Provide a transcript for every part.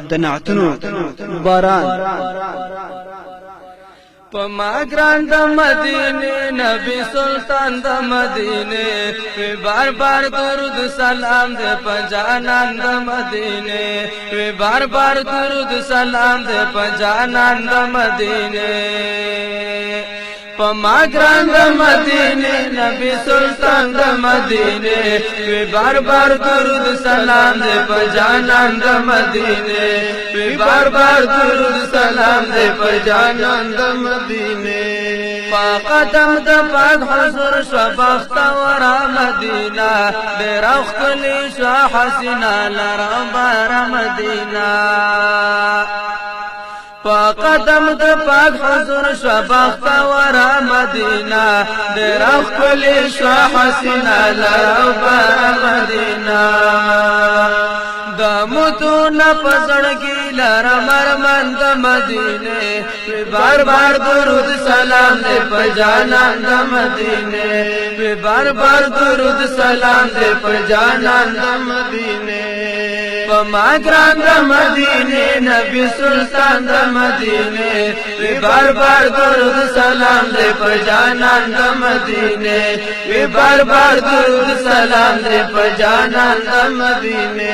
د نعتونو باران پما ګران د مدینه نبی سلطان د مدینه وی بار بار درود سلام دے پجانان د مدینه وی بار بار درود سلام دے پجانان د مدینه پما ګران د مدینه نبی سلطان د مدینه وی بار بار درود سلام دے پجانان د مدینه وی بار بار درود سلام دے پجانان د مدینه پا قدم د پاک حضور شو بختور مدینه ډیر خپلی شو حسینه لرا بار مدینه پا قدم د پاک حضور شو بختور مدینه ډیر خپلی شو حسینه لرا بار مدینه د متون پسړګی لرا مرمن د مدینه بار بار درود سلام دے پجانان د مدینه بار بار درود سلام دے پجانان د مدینه پما ګران د مدینه نبی سلطان د مدینه بار بار درود سلام دے پجانان د مدینه بار بار درود سلام دے پجانان د مدینه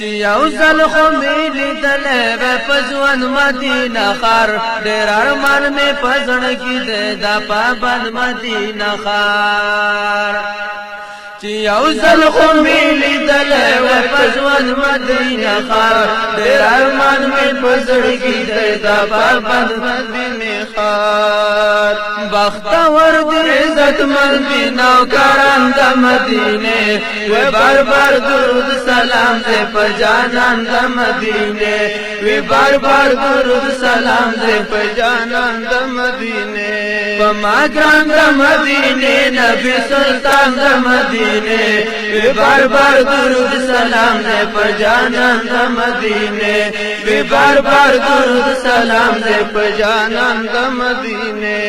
یو ځل خو مې لیدلې وې پځوان مدینه خار ډېر ارمان مې پځړ کې دې دا پابند مدینه خار یو ځل خو مې لیدلې وې پځوان مدینه خار ډېر ارمان مې پځړ کې دې دا پابند مدینه خار بختور دې عزت مندي نوکران د مدینه وې بار بار درود سلام دے پجانان د مدینه وی بار بار درود سلام دے پجانان د مدینه پما ګران د مدینه نبی سلطان د مدینه وی بار بار درود سلام دے پجانان د مدینه وی بار بار درود سلام دے پجانان د مدینه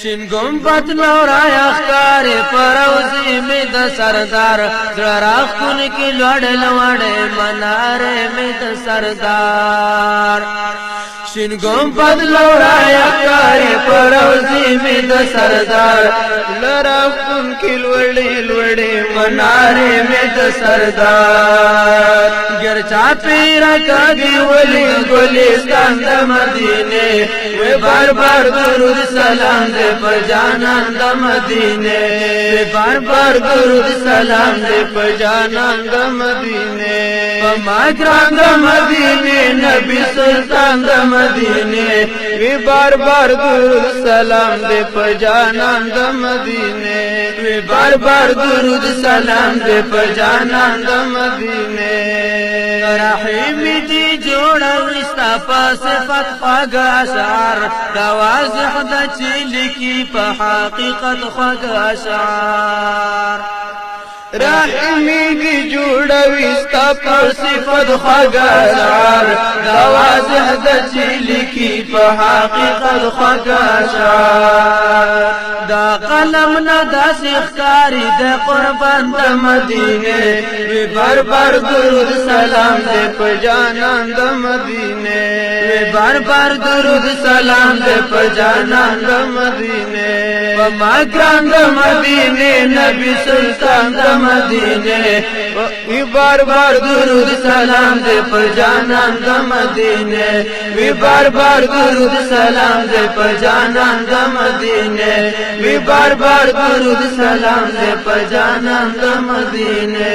شین گنبد نورای اخکار پروزی می د سردار زراخ کن کی لوڑل وڑے منارے می د سردار شین گنبد نورای اخکار پروزی می د سردار زراخ کن کی لوڑل وڑے منارے می د سردار گر چاپیرا کدی ولی گلستان د مدینے وی بار بار درود سلام دے پجانان د مدینے بار بار درود سلام دے پجانان د مدینے پما ګران د مدینے نبی سلطان د مدینے وی بار بار درود سلام دے پجانان د مدینے وی بار بار درود سلام دے پجانان د مدینے رحیم دی جوړه وستا صفات خواږه اشعار دا واضح د چلی کی په حقیقت خواږه اشعار رحیم دی جوړه وستا صفات خواږه اشعار دا واضح د چلی کی په حقیقت خواږه اشعار دا قلم نه داس ښکاری د قربان د مدینه وی بار بار درود سلام دے پجانان د مدینه وی بار بار درود سلام دے پجانان د مدینه پما ګران د مدینه نبی سلطان د مدینه وی بار بار درود سلام دے پجانان د مدینه وی بار بار درود سلام دے پجانان د مدینه وی بار بار درود سلام دے پجانان د مدینه